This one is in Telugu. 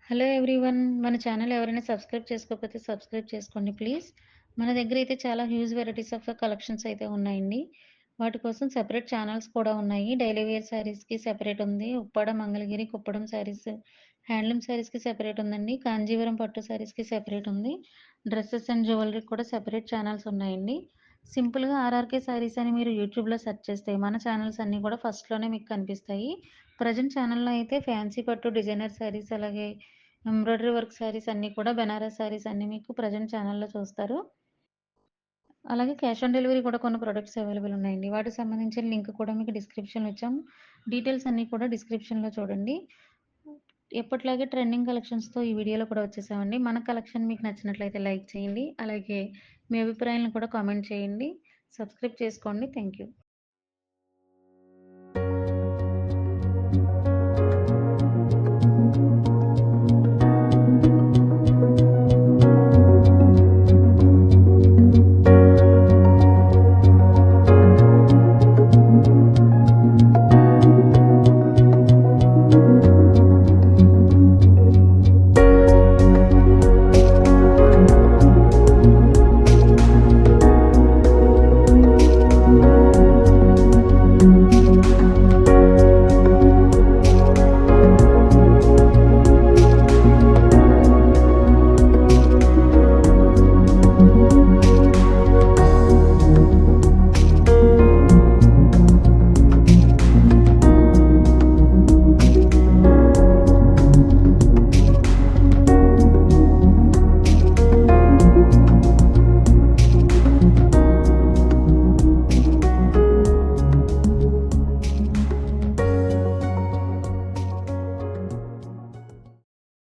Hello everyone. మన ఛానల్ ఎవరైనా సబ్స్క్రైబ్ చేసుకోకపోతే సబ్స్క్రైబ్ చేసుకోండి ప్లీజ్. మన దగ్గరైతే చాలా హ్యూజ్ వెరైటీస్ ఆఫ్ కలెక్షన్స్ అయితే ఉన్నాయండి. వాటి కోసం సెపరేట్ ఛానల్స్ కూడా ఉన్నాయి. డైలీ వేర్ శారీస్‌కి సెపరేట్ ఉంది. ఉప్పాడ, మంగళగిరి, కుప్పడం శారీస్, హ్యాండ్లూమ్ శారీస్‌కి సెపరేట్ ఉందండి. కాంజీవరం పట్టు శారీస్‌కి సెపరేట్ ఉంది. డ్రెసెస్ అండ్ జ్యువెలరీకి కూడా సెపరేట్ ఛానల్స్ ఉన్నాయండి. సింపుల్‌గా ఆర్ఆర్‌కే శారీస్ అని మీరు యూట్యూబ్‌లో సెర్చ్ చేస్తే మన ఛానల్స్ అన్నీ కూడా ఫస్ట్‌లోనే మీకు కనిపిస్తాయి. ప్రెజెంట్ ఛానల్‌లో అయితే ఫ్యాన్సీ పట్టు, డిజైనర్ శారీస్ అలాగే ఎంబ్రాయిడరీ వర్క్ శారీస్ అన్నీ కూడా బెనారస్ శారీస్ అన్నీ మీకు ప్రెజెంట్ ఛానల్‌లో చూస్తారు. అలాగే క్యాష్ ఆన్ డెలివరీ కూడా కొన్ని ప్రొడక్ట్స్ అవైలబుల్ ఉన్నాయండి. వాటికి సంబంధించిన లింక్ కూడా మీకు డిస్క్రిప్షన్‌లో ఇచ్చాము. డీటెయిల్స్ అన్నీ కూడా డిస్క్రిప్షన్‌లో చూడండి. ఎప్పటిలాగే ట్రెండింగ్ కలెక్షన్స్‌తో ఈ వీడియోలో కూడా వచ్చేసామండి. మన కలెక్షన్ మీకు నచ్చినట్లయితే లైక్ చేయండి. అలాగే మీ అభిప్రాయాలను కూడా కామెంట్ చేయండి. సబ్స్క్రైబ్ చేసుకోండి. Thank you.